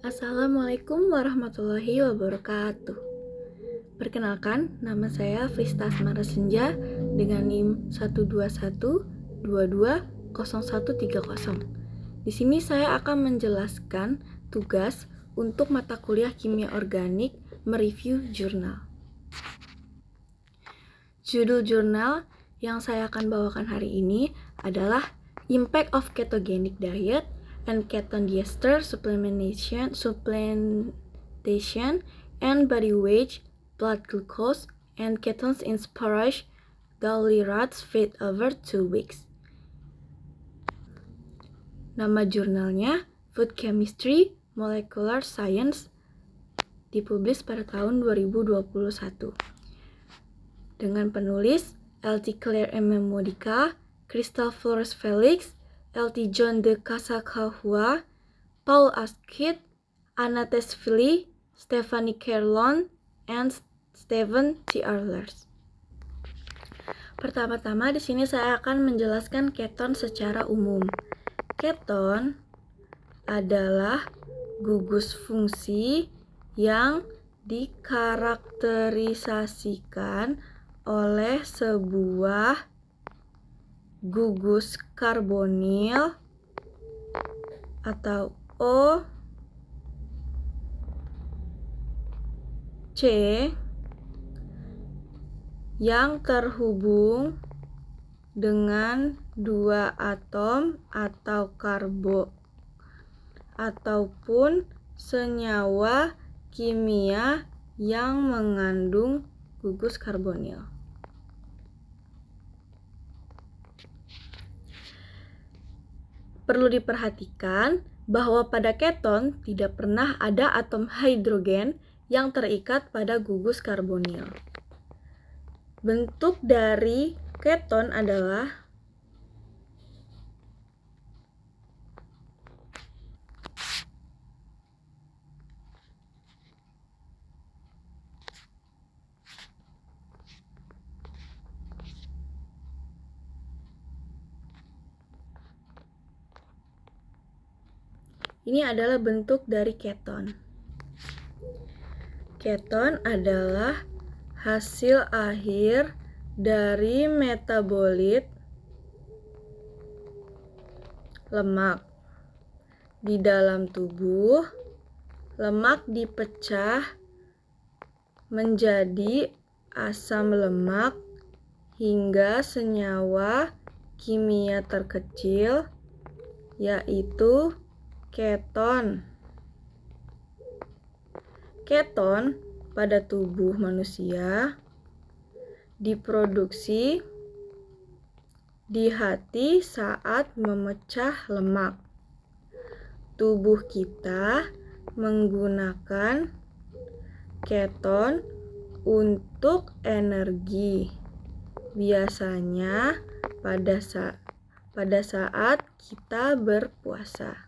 Assalamualaikum warahmatullahi wabarakatuh. Perkenalkan, nama saya Frista Asmara Senja dengan NIM 121220130. Di sini saya akan menjelaskan tugas untuk mata kuliah kimia organik mereview jurnal. Judul jurnal yang saya akan bawakan hari ini adalah Impact of Ketogenic Diet and Ketone Diester Supplementation and Body Weight, Blood Glucose, and Ketones in Sporage Daily Rats Feed over 2 weeks. Nama jurnalnya Food Chemistry Molecular Science, dipublis pada tahun 2021. Dengan penulis L.T. Claire M. Modica, Crystal Flores Felix, L.T. John de Casacahua, Paul Askit, Anna Tesfili, Stephanie Kerlon, and Stephen T. Arlers. Pertama-tama di sini saya akan menjelaskan keton secara umum. Keton adalah gugus fungsi yang dikarakterisasikan oleh sebuah gugus karbonil atau OC yang terhubung dengan dua atom atau karbo ataupun senyawa kimia yang mengandung gugus karbonil. Perlu diperhatikan bahwa pada keton tidak pernah ada atom hidrogen yang terikat pada gugus karbonil. Bentuk dari keton adalah ini adalah bentuk dari keton. Keton adalah hasil akhir dari metabolit lemak. Di dalam tubuh, lemak dipecah menjadi asam lemak hingga senyawa kimia terkecil, yaitu keton. Keton pada tubuh manusia diproduksi di hati saat memecah lemak. Tubuh kita menggunakan keton untuk energi. Biasanya pada saat kita berpuasa.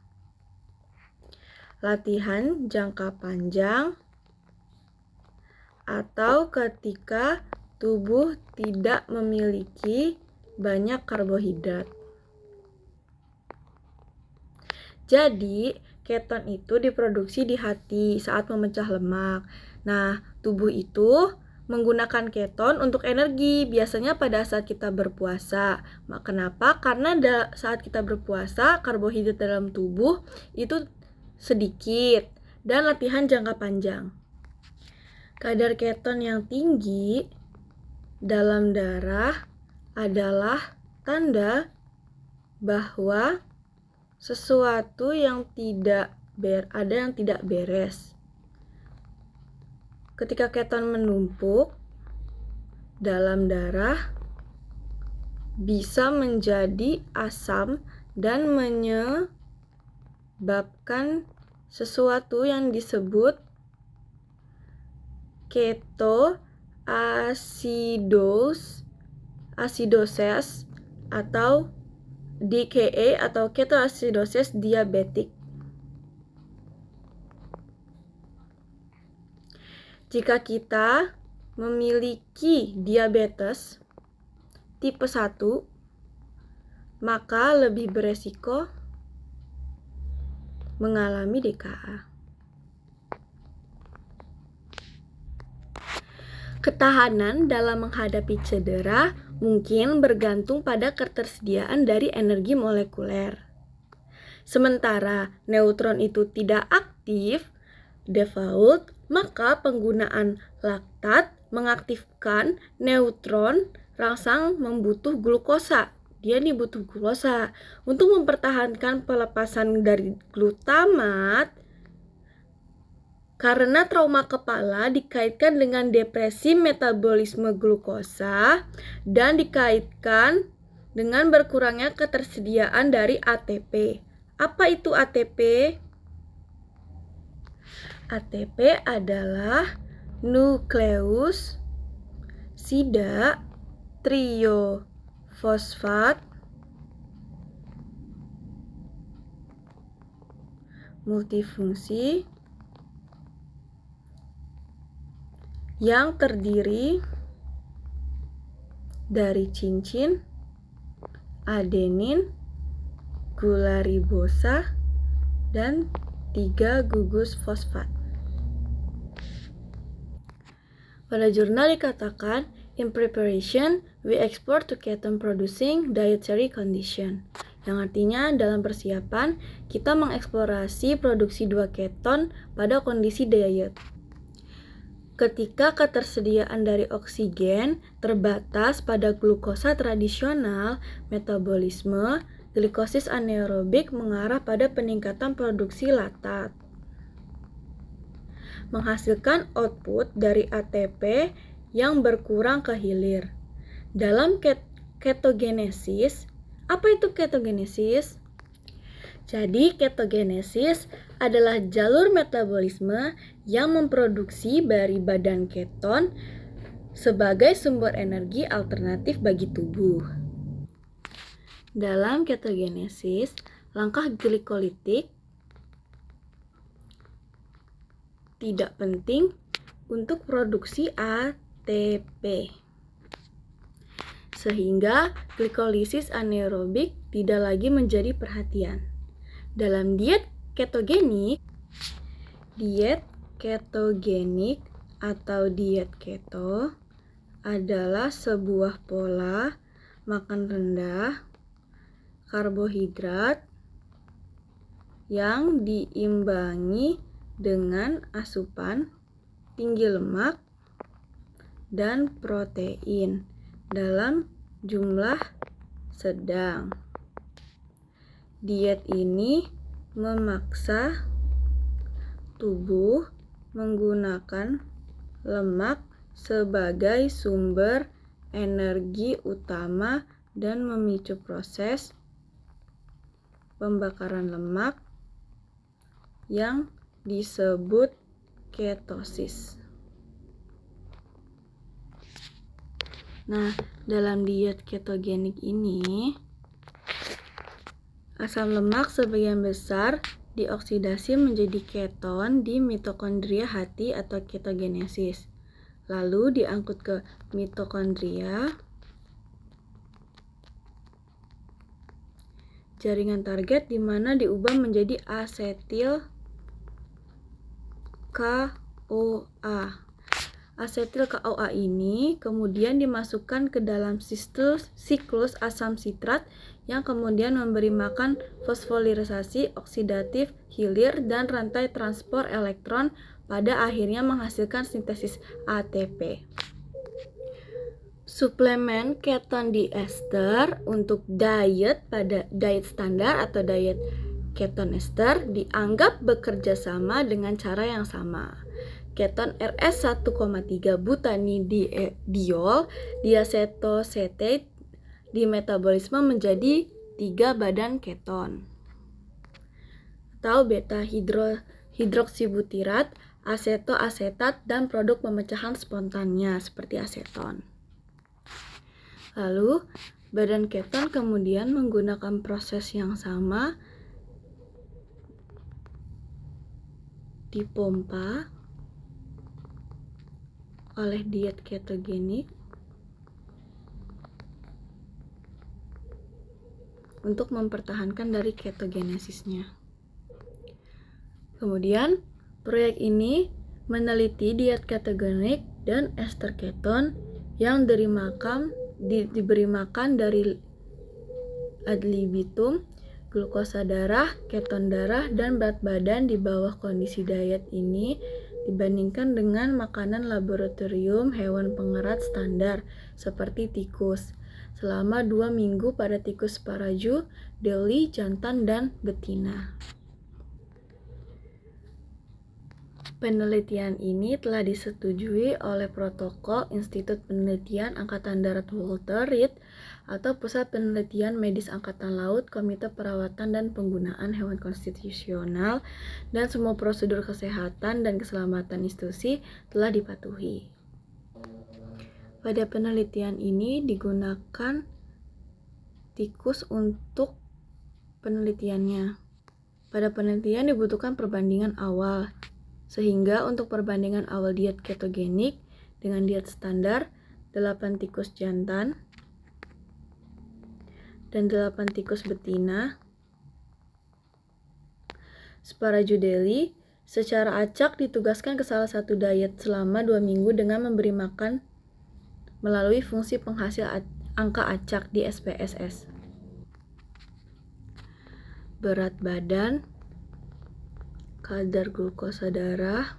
Latihan jangka panjang atau ketika tubuh tidak memiliki banyak karbohidrat. Jadi, keton itu diproduksi di hati saat memecah lemak. Nah, tubuh itu menggunakan keton untuk energi, biasanya pada saat kita berpuasa. Kenapa? Karena saat kita berpuasa, karbohidrat dalam tubuh itu sedikit dan latihan jangka panjang. Kadar keton yang tinggi dalam darah adalah tanda bahwa sesuatu yang tidak beres. Ketika keton menumpuk dalam darah, bisa menjadi asam dan menyebabkan sesuatu yang disebut ketoacidosis atau DKA atau ketoacidosis diabetik. Jika kita memiliki diabetes tipe 1, maka lebih beresiko mengalami DKA. Ketahanan dalam menghadapi cedera mungkin bergantung pada ketersediaan dari energi molekuler. Sementara neutron itu tidak aktif, default, maka penggunaan laktat mengaktifkan neutron rangsang membutuh glukosa. Dia nih butuh glukosa untuk mempertahankan pelepasan dari glutamat. Karena trauma kepala dikaitkan dengan depresi metabolisme glukosa dan dikaitkan dengan berkurangnya ketersediaan dari ATP. Apa itu ATP? ATP adalah nukleus sida triofosfat multifungsi yang terdiri dari cincin, adenin, gula ribosa, dan 3 gugus fosfat. Pada jurnal dikatakan, in preparation, we export to ketone-producing dietary condition. Yang artinya dalam persiapan, kita mengeksplorasi produksi 2 keton pada kondisi diet. Ketika ketersediaan dari oksigen terbatas pada glukosa tradisional, metabolisme glikosis anaerobik mengarah pada peningkatan produksi laktat, menghasilkan output dari ATP yang berkurang ke hilir. Dalam ketogenesis, apa itu ketogenesis? Jadi, ketogenesis adalah jalur metabolisme yang memproduksi dari badan keton sebagai sumber energi alternatif bagi tubuh. Dalam ketogenesis, langkah glikolitik tidak penting untuk produksi ATP, sehingga glikolisis anaerobik tidak lagi menjadi perhatian. Dalam diet ketogenik atau diet keto adalah sebuah pola makan rendah karbohidrat yang diimbangi dengan asupan tinggi lemak dan protein dalam jumlah sedang. Diet ini memaksa tubuh menggunakan lemak sebagai sumber energi utama dan memicu proses pembakaran lemak yang disebut ketosis. Nah, dalam diet ketogenik ini, asam lemak sebagian besar dioksidasi menjadi keton di mitokondria hati atau ketogenesis. Lalu diangkut ke mitokondria, jaringan target di mana diubah menjadi asetil CoA. Asetil CoA ini kemudian dimasukkan ke dalam siklus asam sitrat yang kemudian memberi makan fosforilisasi oksidatif hilir dan rantai transport elektron pada akhirnya menghasilkan sintesis ATP. Suplemen keton diester untuk diet pada diet standar atau diet keton ester dianggap bekerja sama dengan cara yang sama. Keton RS 1,3 butanidiol diacetosetate dimetabolisme menjadi 3 badan keton atau beta hidroksibutirat, asetoasetat, dan produk pemecahan spontannya seperti aseton. Lalu badan keton kemudian menggunakan proses yang sama dipompa oleh diet ketogenik untuk mempertahankan dari ketogenesisnya. Kemudian proyek ini meneliti diet ketogenik dan ester keton yang diberi makan dari ad libitum, glukosa darah, keton darah, dan berat badan di bawah kondisi diet ini dibandingkan dengan makanan laboratorium hewan pengerat standar seperti tikus selama 2 minggu pada tikus Sparaju, Dowley, jantan, dan betina. Penelitian ini telah disetujui oleh Protokol Institut Penelitian Angkatan Darat Walter Reed atau Pusat Penelitian Medis Angkatan Laut, Komite Perawatan dan Penggunaan Hewan Konstitusional, dan semua prosedur kesehatan dan keselamatan institusi telah dipatuhi. Pada penelitian ini digunakan tikus untuk penelitiannya. Pada penelitian dibutuhkan perbandingan awal, sehingga untuk perbandingan awal diet ketogenik dengan diet standar, 8 tikus jantan dan 8 tikus betina Sparaju Dowley secara acak ditugaskan ke salah satu diet selama 2 minggu dengan memberi makan melalui fungsi penghasil angka acak di SPSS. Berat badan, kadar glukosa darah,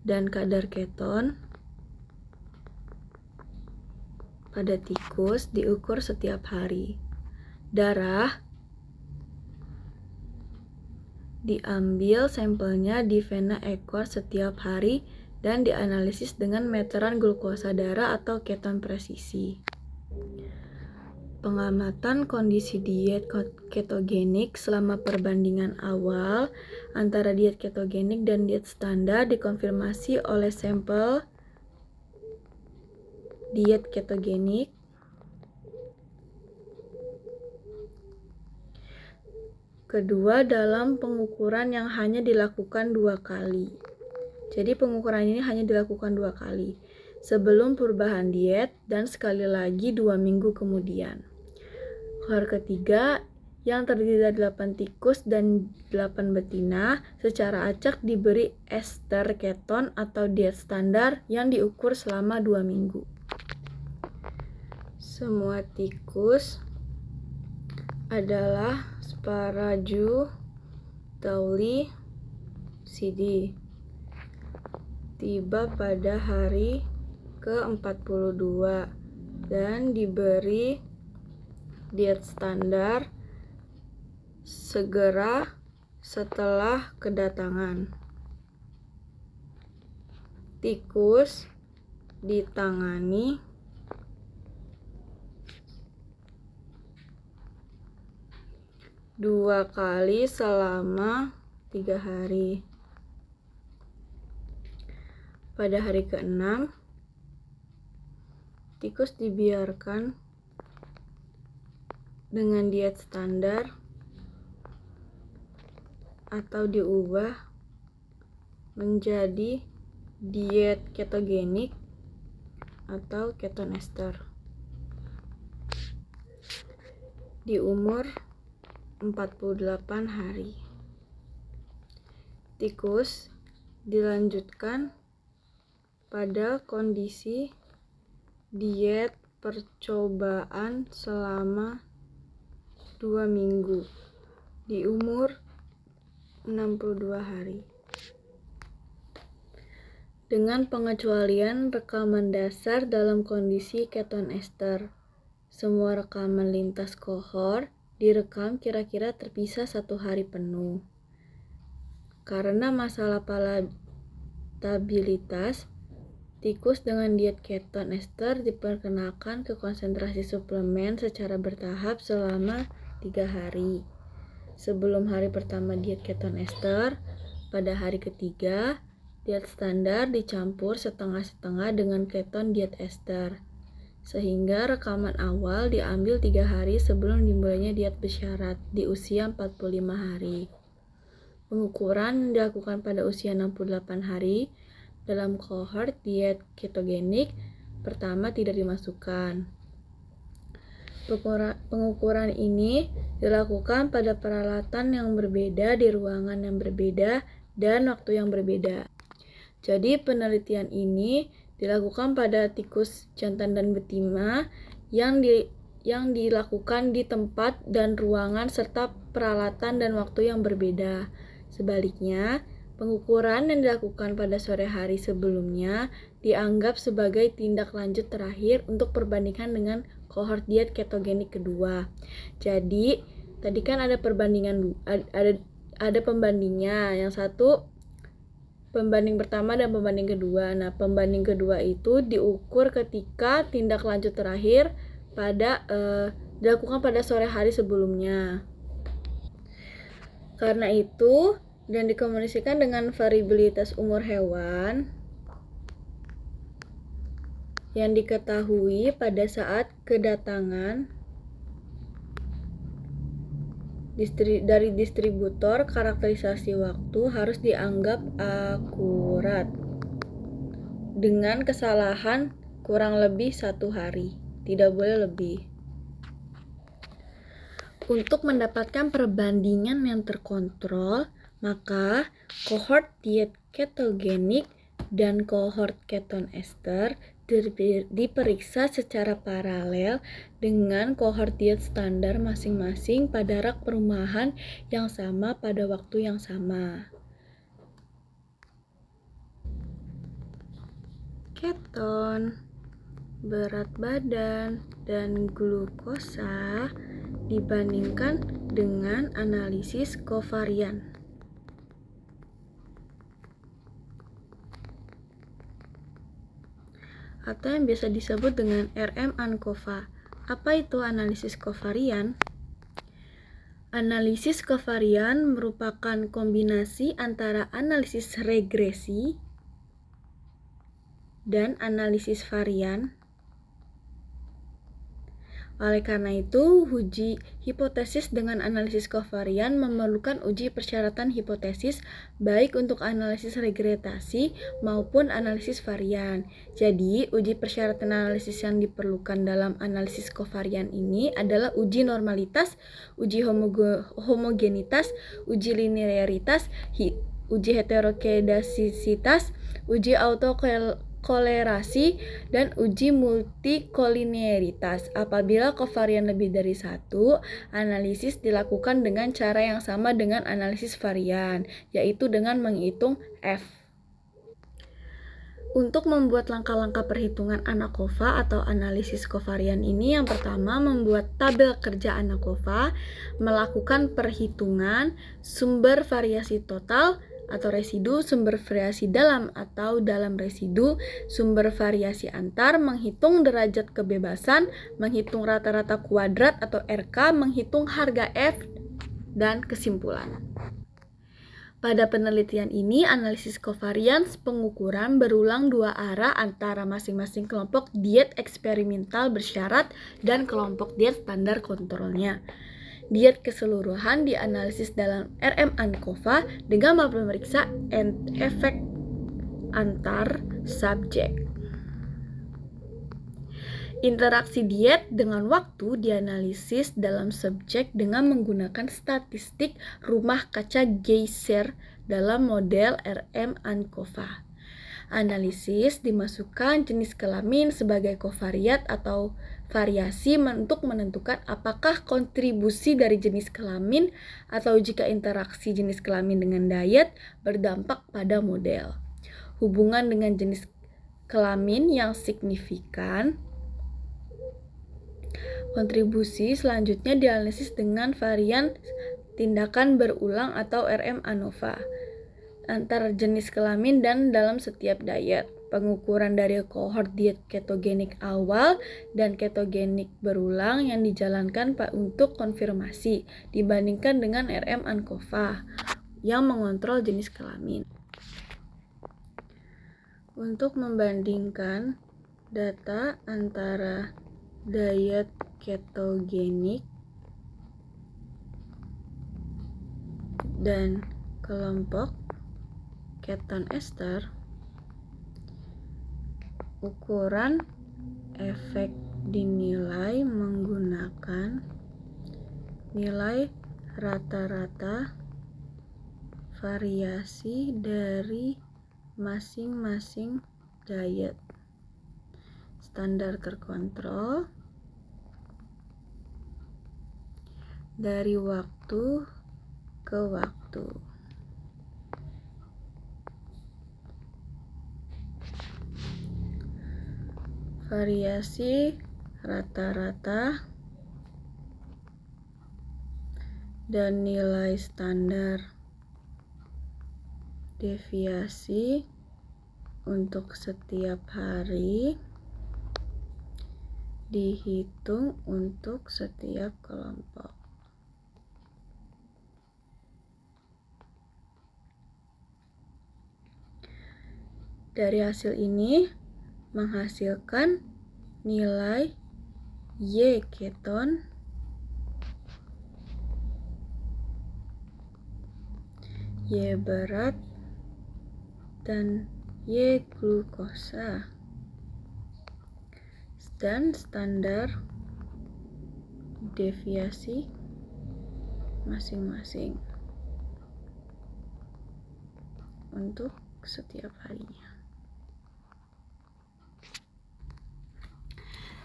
dan kadar keton pada tikus diukur setiap hari. Darah diambil sampelnya di vena ekor setiap hari dan dianalisis dengan meteran glukosa darah atau keton presisi. Pengamatan kondisi diet ketogenik selama perbandingan awal antara diet ketogenik dan diet standar dikonfirmasi oleh sampel diet ketogenik kedua dalam pengukuran yang hanya dilakukan 2 kali. Jadi pengukuran ini hanya dilakukan 2 kali, sebelum perubahan diet dan sekali lagi 2 minggu kemudian. Kohort ketiga yang terdiri dari 8 tikus dan 8 betina secara acak diberi ester keton atau diet standar yang diukur selama 2 minggu. Semua tikus adalah Sparaju Dowley CD. Tiba pada hari ke-42 dan diberi diet standar segera setelah kedatangan. Tikus ditangani dua kali selama 3 hari. Pada hari ke-6, tikus dibiarkan dengan diet standar atau diubah menjadi diet ketogenik atau keton ester di umur 48 hari. Tikus dilanjutkan pada kondisi diet percobaan selama 2 minggu di umur 62 hari. Dengan pengecualian rekaman dasar dalam kondisi keton ester, semua rekaman lintas kohort direkam kira-kira terpisah 1 hari penuh. Karena masalah palatabilitas, tikus dengan diet keton ester diperkenalkan ke konsentrasi suplemen secara bertahap selama 3 hari. Sebelum hari pertama diet keton ester, pada hari ketiga, diet standar dicampur setengah-setengah dengan keton diet ester, sehingga rekaman awal diambil 3 hari sebelum dimulainya diet bersyarat di usia 45 hari. Pengukuran dilakukan pada usia 68 hari. Dalam kohort diet ketogenik pertama tidak dimasukkan. Pengukuran ini dilakukan pada peralatan yang berbeda di ruangan yang berbeda dan waktu yang berbeda. Jadi penelitian ini dilakukan pada tikus jantan dan betina yang dilakukan di tempat dan ruangan serta peralatan dan waktu yang berbeda. Sebaliknya, pengukuran yang dilakukan pada sore hari sebelumnya dianggap sebagai tindak lanjut terakhir untuk perbandingan dengan kohort diet ketogenik kedua. Jadi, tadi kan ada pembandingnya. Yang satu pembanding pertama dan pembanding kedua. Nah, pembanding kedua itu diukur ketika tindak lanjut terakhir dilakukan pada sore hari sebelumnya. Karena itu, dan dikomunikasikan dengan variabilitas umur hewan yang diketahui pada saat kedatangan dari distributor karakterisasi waktu harus dianggap akurat dengan kesalahan kurang lebih 1 hari, tidak boleh lebih. Untuk mendapatkan perbandingan yang terkontrol, maka kohort diet ketogenik dan kohort keton ester diperiksa secara paralel dengan kohort diet standar masing-masing pada rak perumahan yang sama pada waktu yang sama. Keton, berat badan, dan glukosa dibandingkan dengan analisis kovarian. Atau yang biasa disebut dengan RM-ANCOVA. Apa itu analisis kovarian? Analisis kovarian merupakan kombinasi antara analisis regresi dan analisis varian. Oleh karena itu, uji hipotesis dengan analisis kovarian memerlukan uji persyaratan hipotesis baik untuk analisis regresasi maupun analisis varian. Jadi, uji persyaratan analisis yang diperlukan dalam analisis kovarian ini adalah uji normalitas, uji homogenitas, uji linearitas, uji heterokedasitas, uji autokolerasi, dan uji multikolinearitas. Apabila kovarian lebih dari 1, analisis dilakukan dengan cara yang sama dengan analisis varian, yaitu dengan menghitung F. Untuk membuat langkah-langkah perhitungan ANACOVA atau analisis kovarian ini, yang pertama membuat tabel kerja ANACOVA, melakukan perhitungan sumber variasi total atau residu, sumber variasi dalam atau dalam residu, sumber variasi antar, menghitung derajat kebebasan, menghitung rata-rata kuadrat atau RK, menghitung harga F, dan kesimpulan. Pada penelitian ini, analisis kovarians pengukuran berulang 2 arah antara masing-masing kelompok diet eksperimental bersyarat dan kelompok diet standar kontrolnya. Diet keseluruhan dianalisis dalam RM-ANCOVA dengan memeriksa efek antar subjek. Interaksi diet dengan waktu dianalisis dalam subjek dengan menggunakan statistik rumah kaca Geiger dalam model RM-ANCOVA. Analisis dimasukkan jenis kelamin sebagai kovariat atau variasi untuk menentukan apakah kontribusi dari jenis kelamin atau jika interaksi jenis kelamin dengan diet berdampak pada model. Hubungan dengan jenis kelamin yang signifikan. Kontribusi selanjutnya dianalisis dengan varian tindakan berulang atau RM-ANOVA antar jenis kelamin dan dalam setiap diet. Pengukuran dari kohort diet ketogenik awal dan ketogenik berulang yang dijalankan untuk konfirmasi dibandingkan dengan RM-ANCOVA yang mengontrol jenis kelamin. Untuk membandingkan data antara diet ketogenik dan kelompok keton ester, ukuran efek dinilai menggunakan nilai rata-rata variasi dari masing-masing diet. Standar terkontrol dari waktu ke waktu. Variasi rata-rata dan nilai standar deviasi untuk setiap hari dihitung untuk setiap kelompok. Dari hasil ini menghasilkan nilai Y keton Y berat dan Y glukosa dan standar deviasi masing-masing untuk setiap harinya.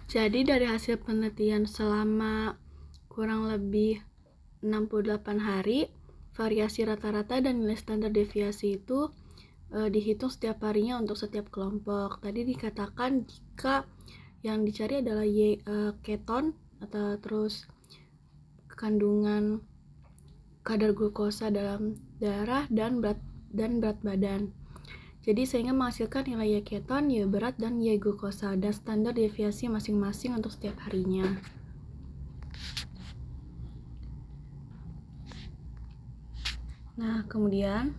Jadi dari hasil penelitian selama kurang lebih 68 hari, variasi rata-rata dan nilai standar deviasi itu dihitung setiap harinya untuk setiap kelompok. Tadi dikatakan jika yang dicari adalah keton atau terus kandungan kadar glukosa dalam darah dan berat badan. Jadi sehingga menghasilkan nilai Y keton, Y berat, dan Y glukosa dan standar deviasi masing-masing untuk setiap harinya. Nah, kemudian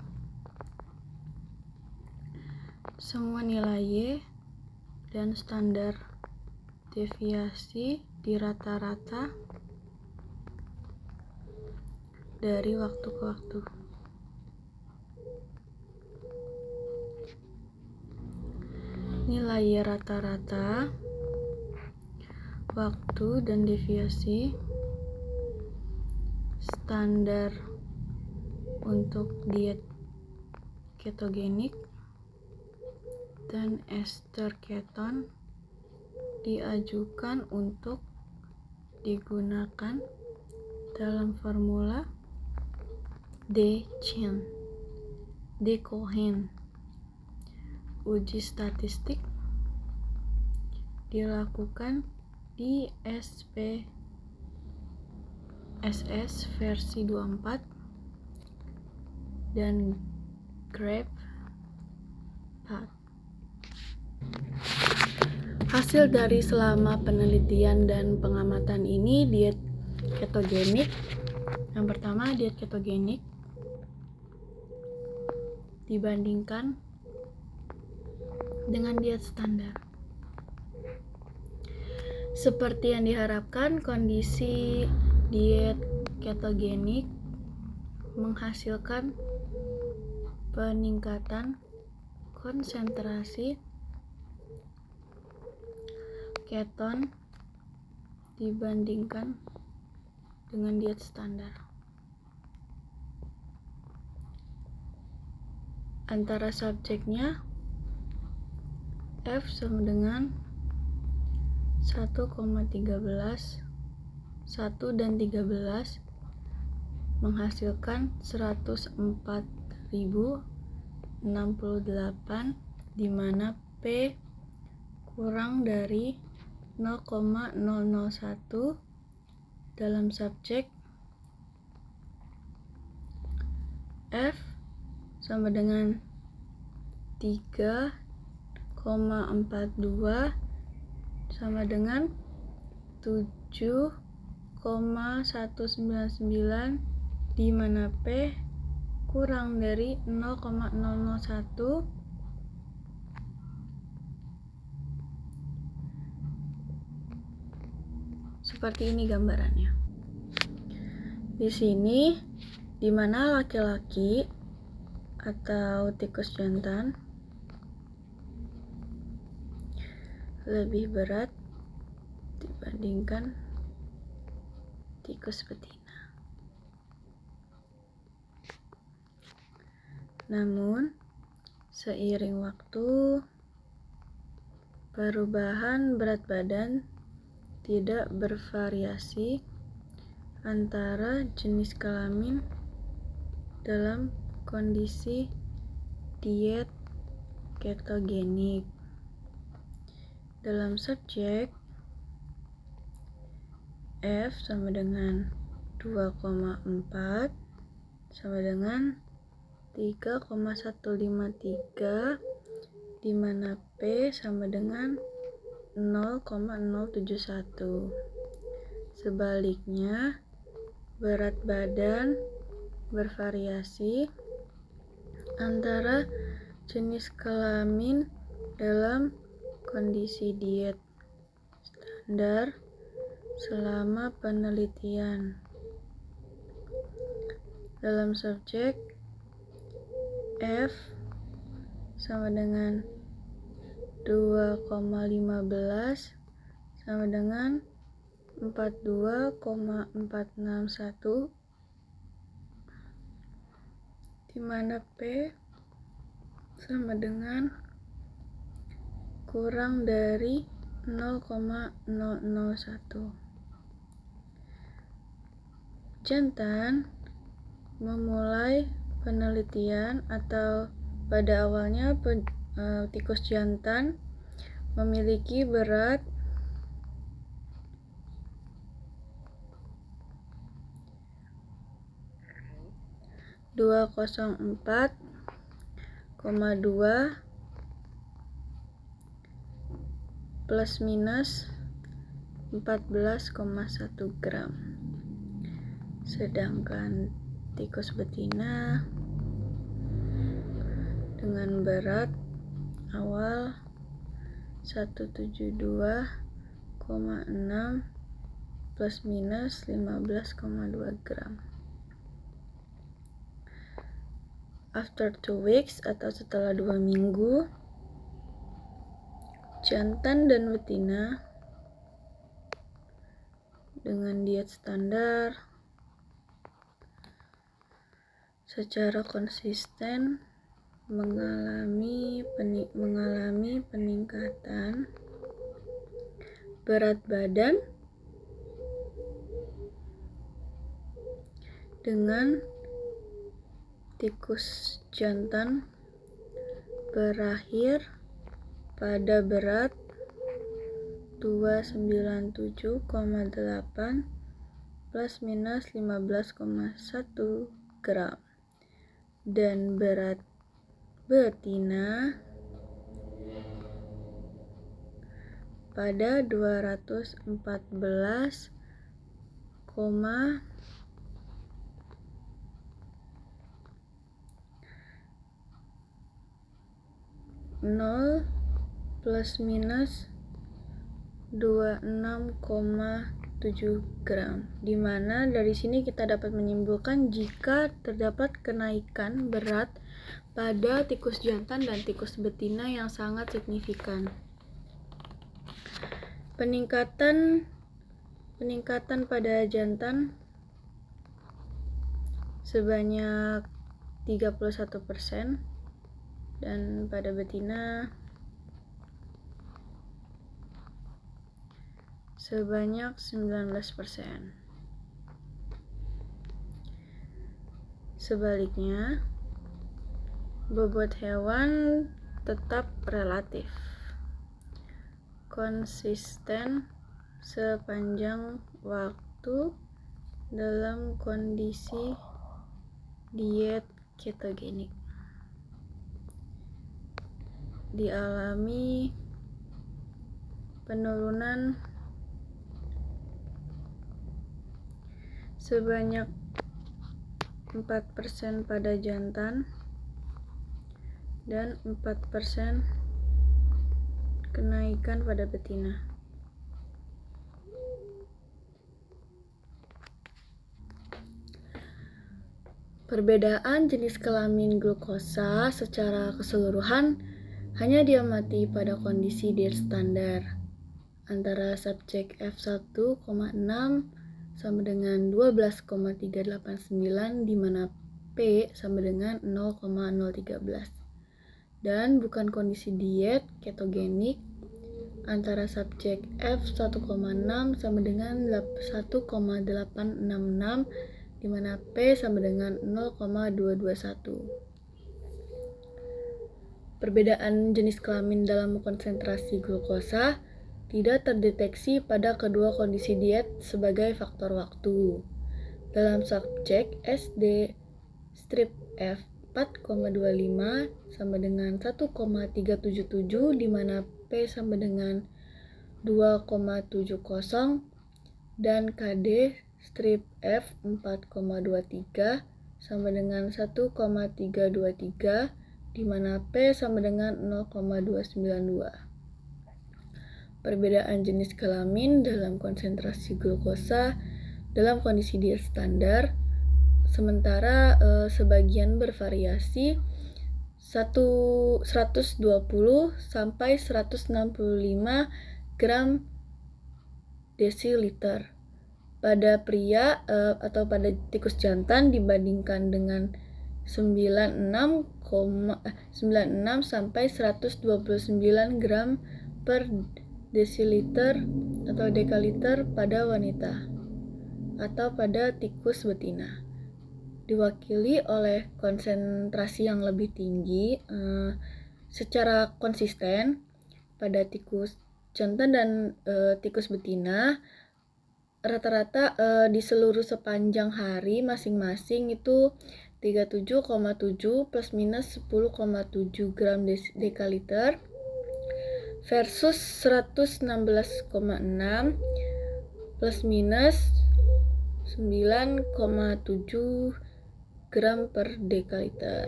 semua nilai Y dan standar deviasi di rata-rata dari waktu ke waktu. Nilai Y rata-rata, waktu dan deviasi standar untuk diet ketogenik dan ester keton diajukan untuk digunakan dalam formula De-Cohen. Uji statistik dilakukan di SPSS versi 24 dan Grep 4. Hasil dari selama penelitian dan pengamatan ini, diet ketogenik. Yang pertama, diet ketogenik dibandingkan dengan diet standar. Seperti yang diharapkan, kondisi diet ketogenik menghasilkan peningkatan konsentrasi keton dibandingkan dengan diet standar. Antara subjeknya F sama dengan 1,13, 1 dan 13 menghasilkan 104.068, di mana P kurang dari 0,001 dalam subjek F sama dengan 3,42 sama dengan 7,199, di mana P kurang dari 0,001 seperti ini gambarannya. Di sini di mana laki-laki atau tikus jantan lebih berat dibandingkan tikus betina. Namun, seiring waktu, perubahan berat badan tidak bervariasi antara jenis kelamin dalam kondisi diet ketogenik. Dalam subjek, F sama dengan 2,4 sama dengan 3,153, di mana P sama dengan 0,071. Sebaliknya, berat badan bervariasi antara jenis kelamin dalam kondisi diet standar selama penelitian. Dalam subjek, F sama dengan 2,15 sama dengan 42,461, di mana P sama dengan kurang dari 0,001. Jantan memulai penelitian atau pada awalnya tikus jantan memiliki berat 204,2 plus minus 14,1 gram. Sedangkan tikus betina dengan berat awal 172,6 plus minus 15,2 gram. After 2 weeks atau setelah 2 minggu, jantan dan betina dengan diet standar secara konsisten mengalami peningkatan berat badan dengan tikus jantan berakhir pada berat 297,8 plus minus 15,1 gram, dan berat betina pada 214,0 plus minus 26,7 gram, di mana dari sini kita dapat menyimpulkan jika terdapat kenaikan berat pada tikus jantan dan tikus betina yang sangat signifikan. Peningkatan pada jantan sebanyak 31% dan pada betina sebanyak 19%. Sebaliknya, bobot hewan tetap relatif konsisten sepanjang waktu dalam kondisi diet ketogenik. Dialami penurunan sebanyak 4% pada jantan dan 4% kenaikan pada betina. Perbedaan jenis kelamin glukosa secara keseluruhan hanya diamati pada kondisi diet standar antara subjek F1,6 sama dengan 12,389, di mana P sama dengan 0,013. Dan bukan kondisi diet ketogenik antara subjek F 1,6 sama dengan 1,866, di mana P sama dengan 0,221. Perbedaan jenis kelamin dalam konsentrasi glukosa tidak terdeteksi pada kedua kondisi diet sebagai faktor waktu. Dalam subjek SD, strip F 4,25 sama dengan 1,377, di mana P sama dengan 2,70, dan KD strip F 4,23 sama dengan 1,323, di mana P sama dengan 0,292. Perbedaan jenis kelamin dalam konsentrasi glukosa dalam kondisi diet standar, sementara sebagian bervariasi 120 sampai 165 gram desiliter pada pria atau pada tikus jantan dibandingkan dengan 96 sampai 129 gram per desiliter atau dekaliter pada wanita atau pada tikus betina. Diwakili oleh konsentrasi yang lebih tinggi secara konsisten pada tikus jantan dan tikus betina. Rata-rata di seluruh sepanjang hari masing-masing itu 37,7 plus minus 10,7 gram dekaliter versus 116,6 plus minus 9,7 gram per dekaliter.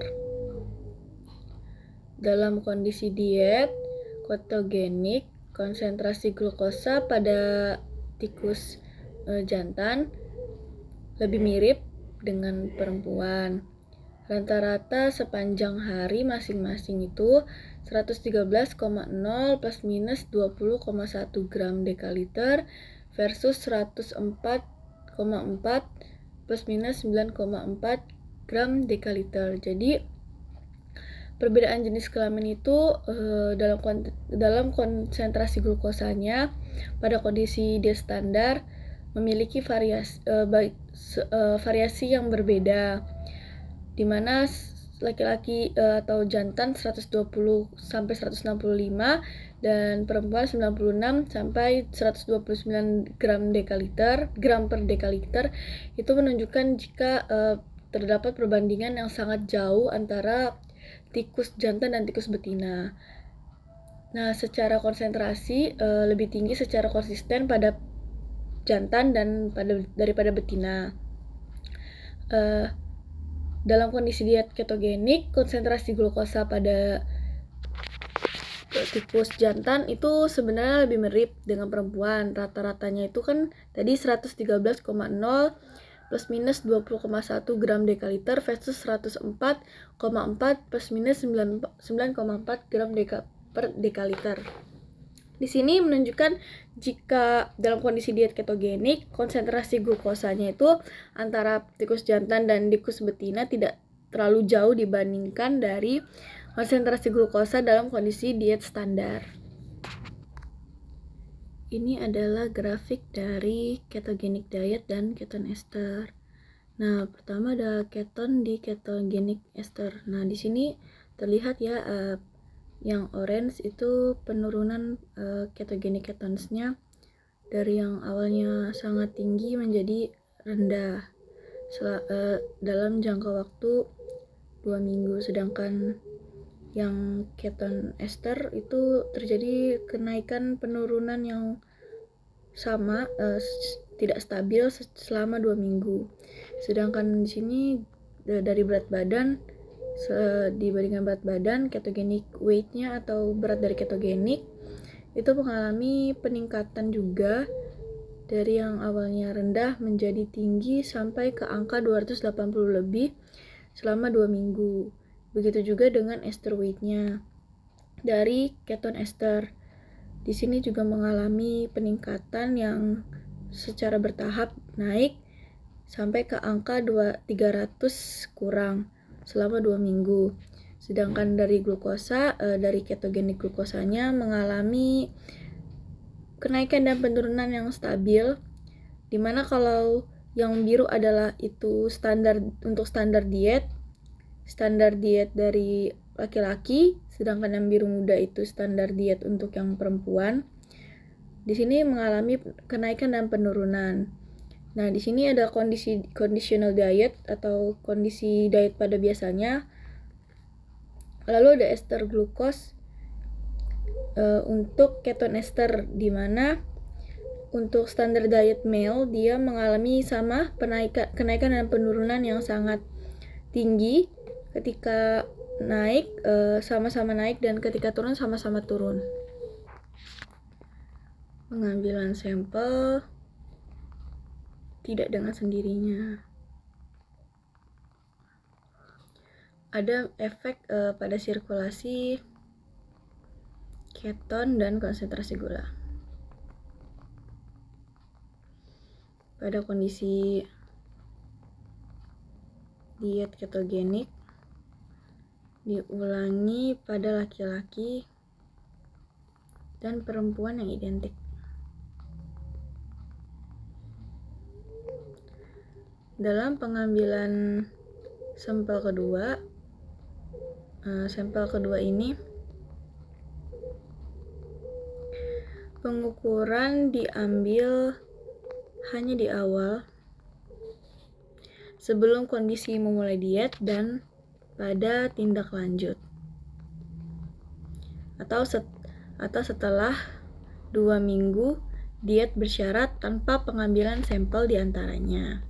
Dalam kondisi diet ketogenik, konsentrasi glukosa pada tikus jantan lebih mirip dengan perempuan. Rata-rata sepanjang hari masing-masing itu 113,0 plus minus 20,1 gram dekaliter versus 104,4 plus minus 9,4 gram dekaliter. Jadi perbedaan jenis kelamin itu dalam konsentrasi glukosanya pada kondisi diet standar memiliki variasi yang berbeda, di mana laki-laki atau jantan 120 sampai 165 dan perempuan 96 sampai 129 gram per dekaliter. Itu menunjukkan jika terdapat perbandingan yang sangat jauh antara tikus jantan dan tikus betina. Nah, secara konsentrasi lebih tinggi secara konsisten pada jantan dan daripada betina. Dalam kondisi diet ketogenik, konsentrasi glukosa pada tikus jantan itu sebenarnya lebih mirip dengan perempuan. Rata-ratanya itu kan tadi 113,0 plus minus 20,1 gram dekaliter versus 104,4 plus minus 9,4 gram per dekaliter. Di sini menunjukkan jika dalam kondisi diet ketogenik, konsentrasi glukosanya itu antara tikus jantan dan tikus betina tidak terlalu jauh dibandingkan dari konsentrasi glukosa dalam kondisi diet standar. Ini adalah grafik dari ketogenic diet dan keton ester. Nah, pertama ada keton di ketogenic ester. Nah, di sini terlihat ya yang orange itu penurunan ketogenic ketonsnya dari yang awalnya sangat tinggi menjadi rendah dalam jangka waktu 2 minggu, sedangkan yang keton ester itu terjadi kenaikan penurunan yang sama, tidak stabil selama 2 minggu. Sedangkan di sini dari berat badan dibandingkan berat badan, ketogenic weight-nya atau berat dari ketogenik itu mengalami peningkatan juga dari yang awalnya rendah menjadi tinggi sampai ke angka 280 lebih selama 2 minggu. Begitu juga dengan ester weight-nya. Dari keton ester, di sini juga mengalami peningkatan yang secara bertahap naik sampai ke angka 300 kurang selama 2 minggu. Sedangkan dari glukosa, dari ketogenik glukosanya mengalami kenaikan dan penurunan yang stabil, dimana kalau yang biru adalah itu standar untuk standar diet dari laki-laki, sedangkan yang biru muda itu standar diet untuk yang perempuan. Di sini mengalami kenaikan dan penurunan. Nah, di sini ada kondisi conditional diet atau kondisi diet pada biasanya. Lalu ada ester glukos untuk keton ester, di mana untuk standar diet male dia mengalami sama kenaikan dan penurunan yang sangat tinggi. Ketika naik sama-sama naik, dan ketika turun sama-sama turun. Pengambilan sampel tidak dengan sendirinya. Ada efek pada sirkulasi keton dan konsentrasi gula. Pada kondisi diet ketogenik diulangi pada laki-laki dan perempuan yang identik. Dalam pengambilan sampel kedua ini pengukuran diambil hanya di awal sebelum kondisi memulai diet dan pada tindak lanjut, atau setelah 2 minggu diet bersyarat tanpa pengambilan sampel diantaranya.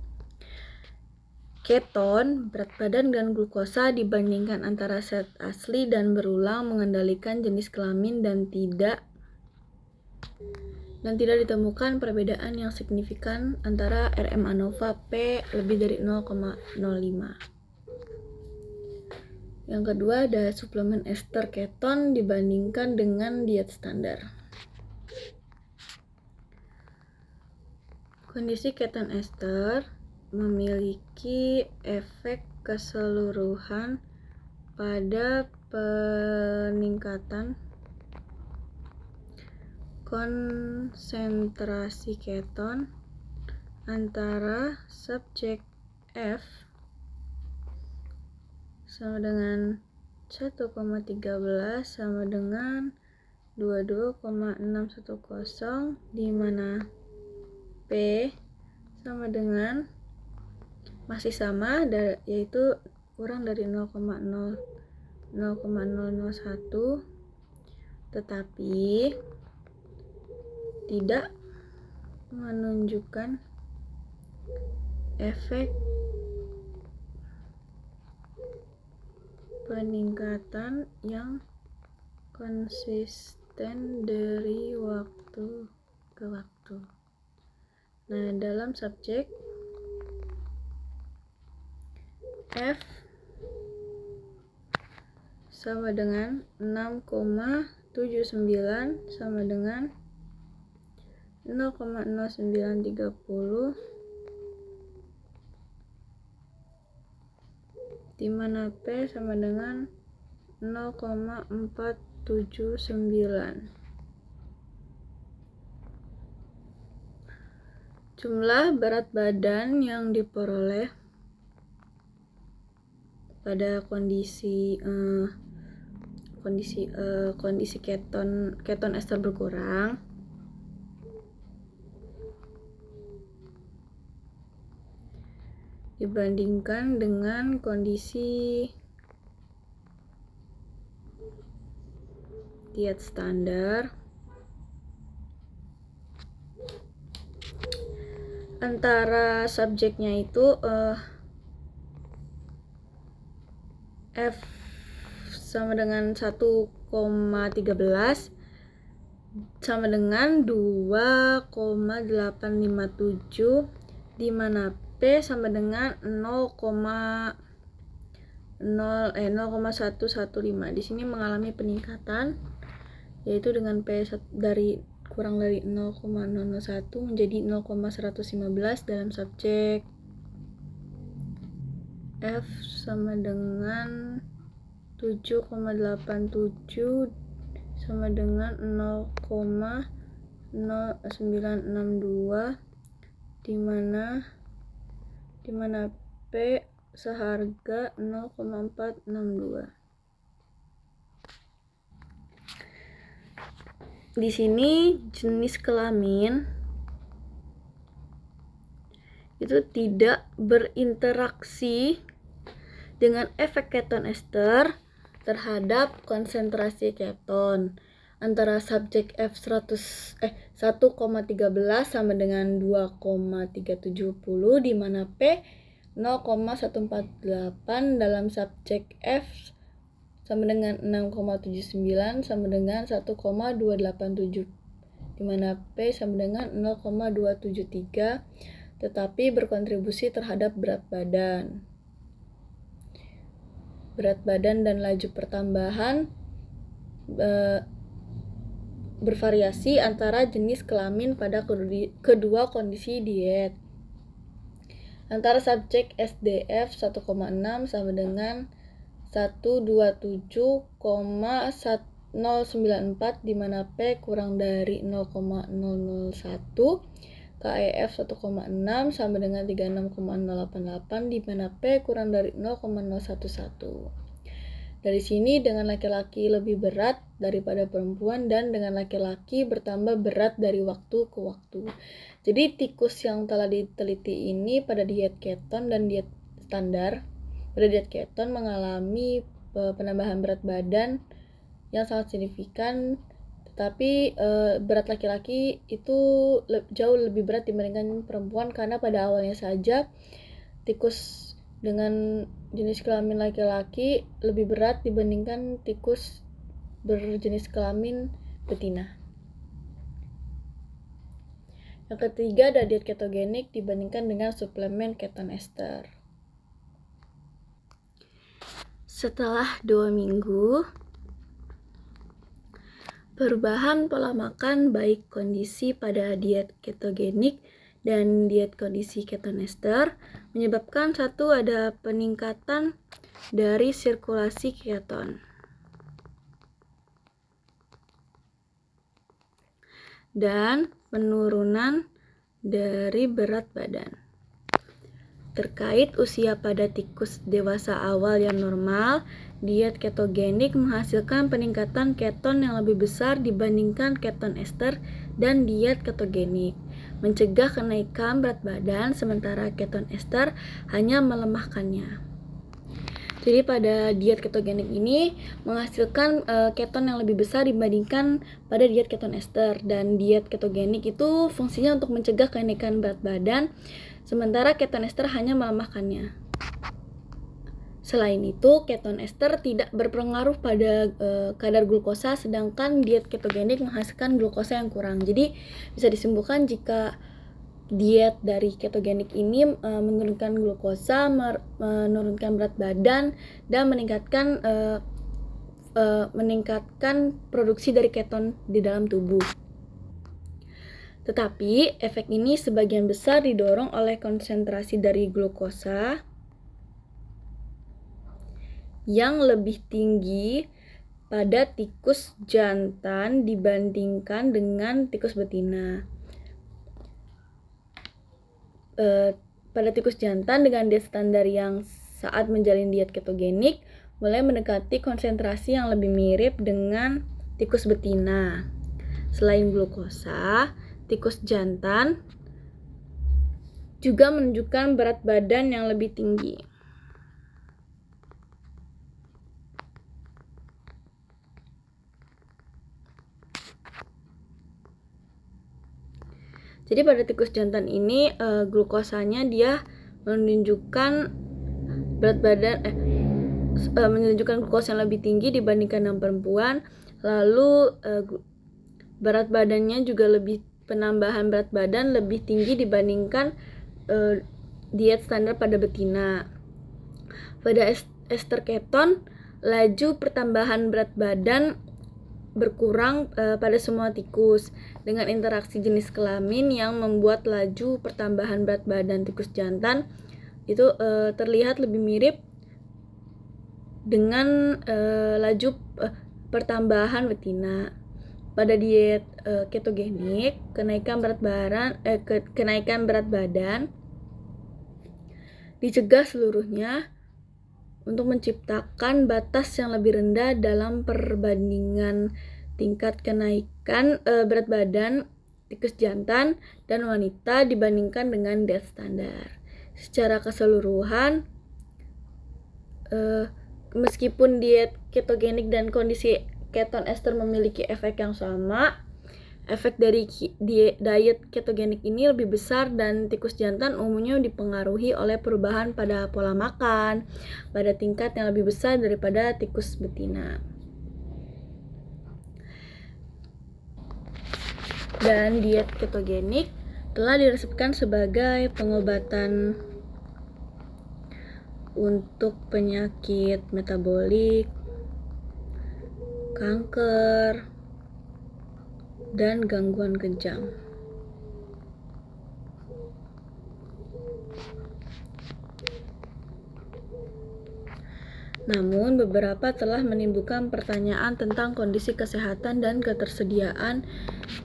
Keton, berat badan, dan glukosa dibandingkan antara set asli dan berulang mengendalikan jenis kelamin dan tidak ditemukan perbedaan yang signifikan antara RM ANOVA P lebih dari 0,05. Yang kedua ada suplemen ester keton dibandingkan dengan diet standar. Kondisi keton ester memiliki efek keseluruhan pada peningkatan konsentrasi keton antara subjek F sama dengan 1,13 sama dengan 22,610, di mana P sama dengan masih sama, yaitu kurang dari 0,001, tetapi tidak menunjukkan efek peningkatan yang konsisten dari waktu ke waktu. Nah, dalam subjek F sama dengan 6,79 sama dengan 0,0930, di mana P sama dengan 0,479. Jumlah berat badan yang diperoleh pada kondisi keton ester berkurang dibandingkan dengan kondisi diet standar antara subjeknya itu F sama dengan 1,13 sama dengan 2,857, di mana P sama dengan 0,115. Di sini mengalami peningkatan, yaitu dengan P dari kurang dari 0,001 menjadi 0,115 dalam subjek F sama dengan 7,87 sama dengan 0,0962, dimana P seharga 0,462. Di sini jenis kelamin itu tidak berinteraksi dengan efek keton ester terhadap konsentrasi keton antara subjek F 1,13 sama dengan 2,370, di mana P 0,148 dalam subjek F sama dengan 6,79 sama dengan 1,287, di mana P sama dengan 0,273, tetapi berkontribusi terhadap berat badan dan laju pertambahan bervariasi antara jenis kelamin pada kedua kondisi diet. Antara subjek SDF 1,6 sama dengan 127,1094, di mana P kurang dari 0,001. KEF 1,6 sama dengan 36,088, di mana P kurang dari 0,011. Dari sini dengan laki-laki lebih berat daripada perempuan dan dengan laki-laki bertambah berat dari waktu ke waktu. Jadi tikus yang telah diteliti ini pada diet keton dan diet standar, pada diet keton mengalami penambahan berat badan yang sangat signifikan, tetapi berat laki-laki itu jauh lebih berat dibandingkan perempuan, karena pada awalnya saja tikus dengan jenis kelamin laki-laki lebih berat dibandingkan tikus berjenis kelamin betina. Yang ketiga ada diet ketogenik dibandingkan dengan suplemen keton ester. Setelah 2 minggu, perubahan pola makan baik kondisi pada diet ketogenik dan diet kondisi keton ester menyebabkan satu, ada peningkatan dari sirkulasi keton, dan penurunan dari berat badan. Terkait usia pada tikus dewasa awal yang normal, diet ketogenik menghasilkan peningkatan keton yang lebih besar dibandingkan keton ester dan diet ketogenik, mencegah kenaikan berat badan, sementara keton ester hanya melemahkannya. Jadi pada diet ketogenik ini menghasilkan keton yang lebih besar dibandingkan pada diet keton ester, dan diet ketogenik itu fungsinya untuk mencegah kenaikan berat badan, sementara keton ester hanya melemahkannya. Selain itu, keton ester tidak berpengaruh pada kadar glukosa, sedangkan diet ketogenik menghasilkan glukosa yang kurang. Jadi bisa disimpulkan jika diet dari ketogenik ini menurunkan glukosa, menurunkan berat badan, dan meningkatkan produksi dari keton di dalam tubuh. Tetapi efek ini sebagian besar didorong oleh konsentrasi dari glukosa yang lebih tinggi pada tikus jantan dibandingkan dengan tikus betina. Pada tikus jantan dengan diet standar yang saat menjalani diet ketogenik mulai mendekati konsentrasi yang lebih mirip dengan tikus betina. Selain glukosa, tikus jantan juga menunjukkan berat badan yang lebih tinggi. Jadi pada tikus jantan ini glukosanya dia menunjukkan berat badan menunjukkan glukosa yang lebih tinggi dibandingkan yang perempuan. Lalu berat badannya juga penambahan berat badan lebih tinggi dibandingkan diet standar pada betina. Pada ester keton, laju pertambahan berat badan berkurang pada semua tikus dengan interaksi jenis kelamin yang membuat laju pertambahan berat badan tikus jantan itu terlihat lebih mirip dengan laju pertambahan betina. Pada diet ketogenik, kenaikan berat badan dicegah seluruhnya untuk menciptakan batas yang lebih rendah dalam perbandingan tingkat kenaikan berat badan tikus jantan dan wanita dibandingkan dengan diet standar. Secara keseluruhan, meskipun diet ketogenik dan kondisi keton ester memiliki efek yang sama, efek dari diet ketogenik ini lebih besar dan tikus jantan umumnya dipengaruhi oleh perubahan pada pola makan pada tingkat yang lebih besar daripada tikus betina. Dan diet ketogenik telah diresepkan sebagai pengobatan untuk penyakit metabolik, kanker, dan gangguan kejang. Namun, beberapa telah menimbulkan pertanyaan tentang kondisi kesehatan dan ketersediaan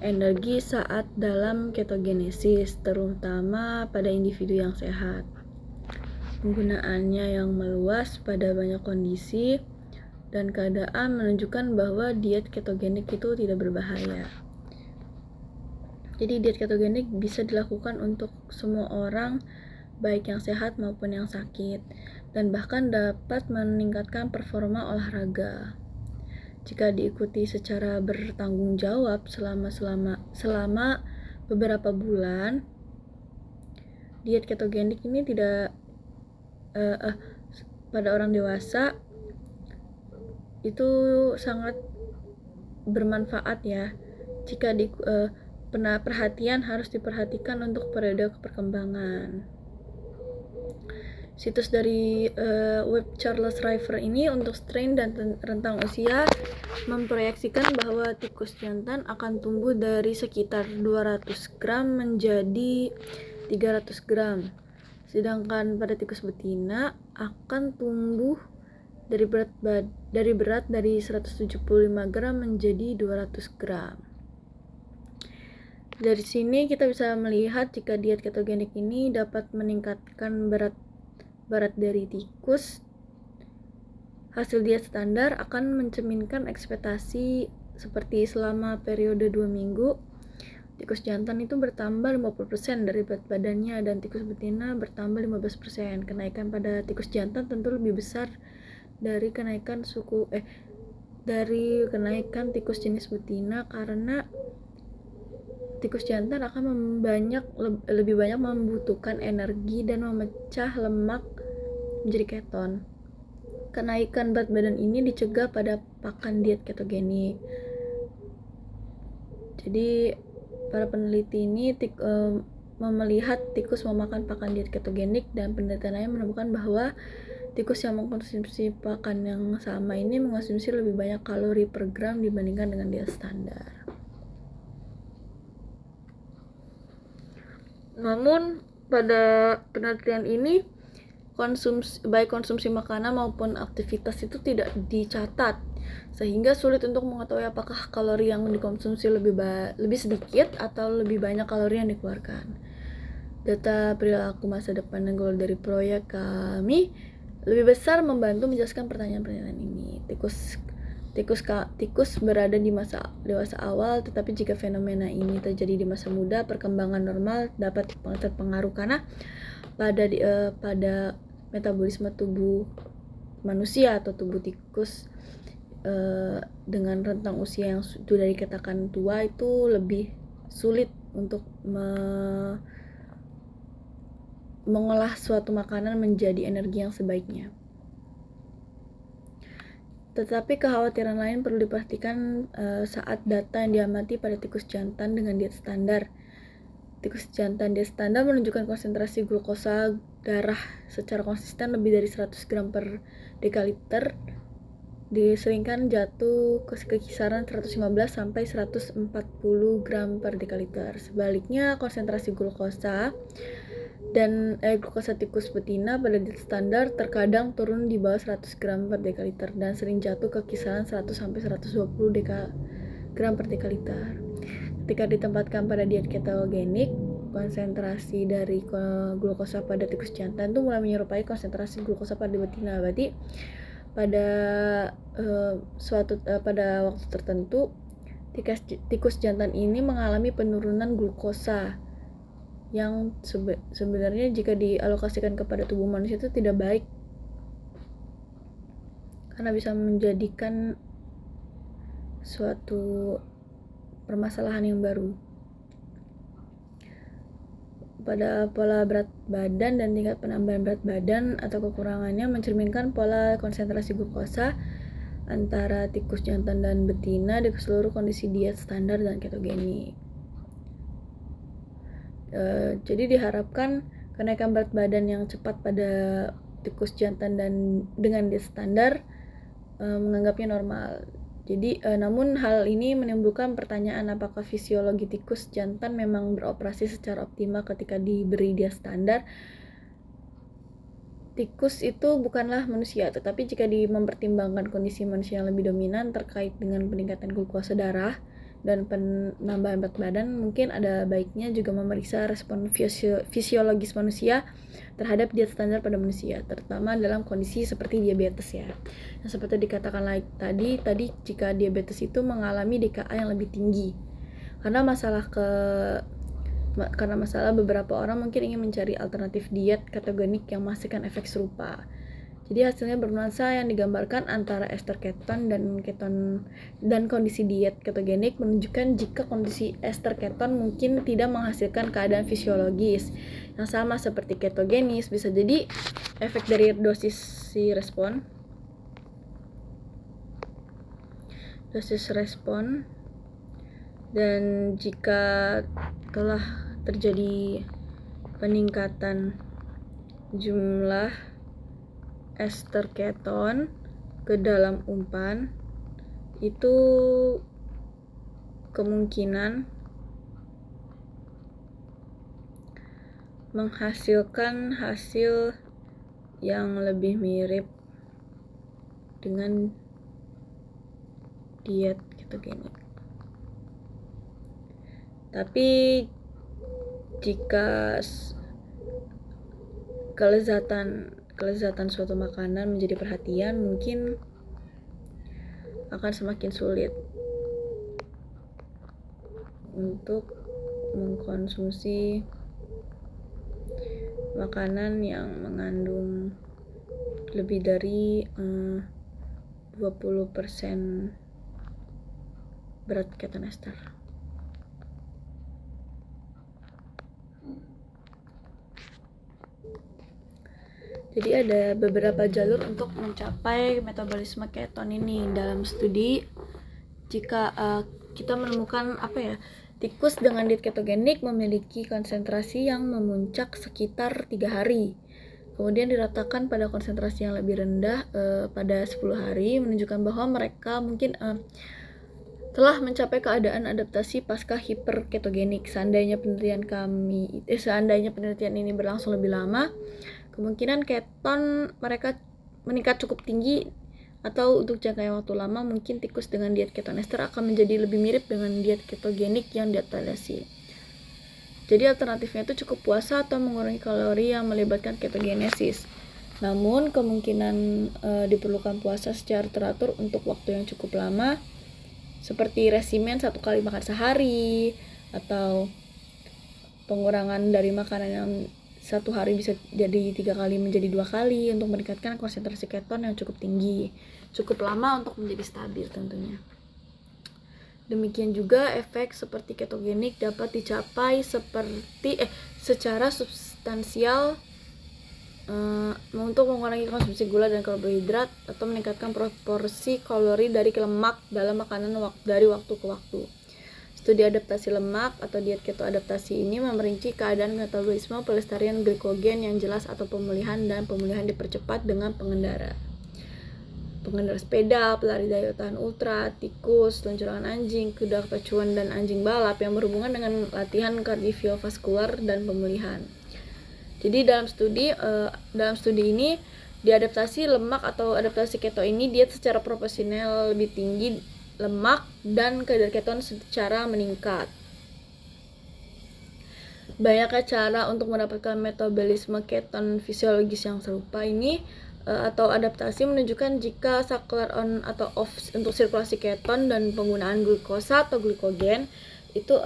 energi saat dalam ketogenesis, terutama pada individu yang sehat. Penggunaannya yang meluas pada banyak kondisi dan keadaan menunjukkan bahwa diet ketogenik itu tidak berbahaya. Jadi diet ketogenik bisa dilakukan untuk semua orang, baik yang sehat maupun yang sakit, dan bahkan dapat meningkatkan performa olahraga. Jika diikuti secara bertanggung jawab selama beberapa bulan, diet ketogenik ini tidak pada orang dewasa itu sangat bermanfaat ya. Jika perhatian harus diperhatikan untuk periode perkembangan. Situs dari web Charles River ini untuk strain dan rentang usia memproyeksikan bahwa tikus jantan akan tumbuh dari sekitar 200 gram menjadi 300 gram. Sedangkan pada tikus betina akan tumbuh dari berat dari 175 gram menjadi 200 gram. Dari sini kita bisa melihat jika diet ketogenik ini dapat meningkatkan berat dari tikus, hasil diet standar akan mencerminkan ekspektasi seperti selama periode 2 minggu tikus jantan itu bertambah 50% dari berat badannya dan tikus betina bertambah 15%. Kenaikan pada tikus jantan tentu lebih besar dari kenaikan tikus jenis betina karena tikus jantan akan lebih banyak membutuhkan energi dan memecah lemak menjadi keton. Kenaikan berat badan ini dicegah pada pakan diet ketogenik. Jadi para peneliti ini melihat tikus memakan pakan diet ketogenik dan penelitiannya menemukan bahwa tikus yang mengkonsumsi pakan yang sama ini mengkonsumsi lebih banyak kalori per gram dibandingkan dengan diet standar. Namun pada penelitian ini baik konsumsi makanan maupun aktivitas itu tidak dicatat, sehingga sulit untuk mengetahui apakah kalori yang dikonsumsi lebih sedikit atau lebih banyak kalori yang dikeluarkan. Data perilaku masa depan yang keluar dari proyek kami lebih besar membantu menjelaskan pertanyaan-pertanyaan ini. Tikus berada di masa dewasa awal, tetapi jika fenomena ini terjadi di masa muda, perkembangan normal dapat terpengaruh karena pada metabolisme tubuh manusia atau tubuh tikus dengan rentang usia yang sudah dikatakan tua itu lebih sulit untuk mengolah suatu makanan menjadi energi yang sebaiknya. Tetapi kekhawatiran lain perlu diperhatikan saat data yang diamati pada tikus jantan dengan diet standar. Tikus jantan diet standar menunjukkan konsentrasi glukosa darah secara konsisten lebih dari 100 gram per dekaliter, diseringkan jatuh ke kisaran 115 sampai 140 gram per dekaliter. Sebaliknya, konsentrasi glukosa glukosa tikus betina pada diet standar terkadang turun di bawah 100 gram per dekaliter dan sering jatuh ke kisaran 100 sampai 120 gram per dekaliter. Ketika ditempatkan pada diet ketogenik, konsentrasi dari glukosa pada tikus jantan itu mulai menyerupai konsentrasi glukosa pada betina. Berarti pada pada waktu tertentu tikus jantan ini mengalami penurunan glukosa yang sebenarnya jika dialokasikan kepada tubuh manusia itu tidak baik karena bisa menjadikan suatu permasalahan yang baru. Pada pola berat badan dan tingkat penambahan berat badan atau kekurangannya mencerminkan pola konsentrasi glukosa antara tikus jantan dan betina di seluruh kondisi diet standar dan ketogenik. Jadi diharapkan kenaikan berat badan yang cepat pada tikus jantan dan dengan diet standar menganggapnya normal. Jadi namun hal ini menimbulkan pertanyaan apakah fisiologi tikus jantan memang beroperasi secara optimal ketika diberi diet standar. Tikus itu bukanlah manusia, tetapi jika mempertimbangkan kondisi manusia yang lebih dominan terkait dengan peningkatan glukosa darah dan penambahan berat badan, mungkin ada baiknya juga memeriksa respon fisiologis manusia terhadap diet standar pada manusia, terutama dalam kondisi seperti diabetes ya. Nah, seperti dikatakan tadi jika diabetes itu mengalami DKA yang lebih tinggi. Karena masalah beberapa orang mungkin ingin mencari alternatif diet ketogenik yang menghasilkan efek serupa. Jadi hasilnya bernuansa yang digambarkan antara ester keton dan kondisi diet ketogenik menunjukkan jika kondisi ester keton mungkin tidak menghasilkan keadaan fisiologis yang sama seperti ketogenis. Bisa jadi efek dari dosis respon dan jika telah terjadi peningkatan jumlah ester keton ke dalam umpan, itu kemungkinan menghasilkan hasil yang lebih mirip dengan diet ketogenik. Tapi jika kelezatan suatu makanan menjadi perhatian, mungkin akan semakin sulit untuk mengkonsumsi makanan yang mengandung lebih dari 20% berat keton ester. Jadi ada beberapa jalur untuk mencapai metabolisme keton ini. Dalam studi, jika kita menemukan tikus dengan diet ketogenik memiliki konsentrasi yang memuncak sekitar 3 hari. Kemudian diratakan pada konsentrasi yang lebih rendah pada 10 hari, menunjukkan bahwa mereka mungkin telah mencapai keadaan adaptasi pasca hiperketogenik. Seandainya penelitian ini berlangsung lebih lama, kemungkinan keton mereka meningkat cukup tinggi, atau untuk jangka yang waktu lama mungkin tikus dengan diet keton ester akan menjadi lebih mirip dengan diet ketogenik yang diadaptasi. Jadi alternatifnya itu cukup puasa atau mengurangi kalori yang melibatkan ketogenesis. Namun kemungkinan diperlukan puasa secara teratur untuk waktu yang cukup lama, seperti resimen 1 kali makan sehari, atau pengurangan dari makanan yang 1 hari bisa jadi 3 kali menjadi 2 kali untuk meningkatkan konsentrasi keton yang cukup tinggi, cukup lama untuk menjadi stabil tentunya. Demikian juga efek seperti ketogenik dapat dicapai secara substansial untuk mengurangi konsumsi gula dan karbohidrat atau meningkatkan proporsi kalori dari lemak dalam makanan dari waktu ke waktu. Studi adaptasi lemak atau diet keto adaptasi ini memperinci keadaan metabolisme pelestarian glikogen yang jelas atau pemulihan dipercepat dengan pengendara sepeda, pelari daya tahan ultra, tikus, luncuran anjing, kuda pacuan, dan anjing balap yang berhubungan dengan latihan kardiovaskular dan pemulihan. Jadi dalam studi ini diadaptasi lemak atau adaptasi keto ini diet secara proporsional lebih tinggi lemak dan kadar keton secara meningkat. Banyaknya cara untuk mendapatkan metabolisme keton fisiologis yang serupa ini atau adaptasi menunjukkan jika saklar on atau off untuk sirkulasi keton dan penggunaan glukosa atau glikogen itu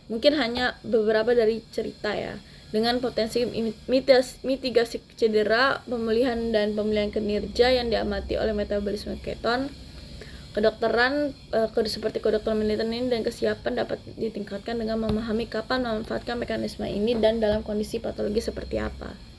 mungkin hanya beberapa dari cerita ya. Dengan potensi mitigasi cedera, pemulihan dan pemulihan kinerja yang diamati oleh metabolisme keton, kedokteran seperti kedokteran militer ini dan kesiapan dapat ditingkatkan dengan memahami kapan memanfaatkan mekanisme ini dan dalam kondisi patologi seperti apa.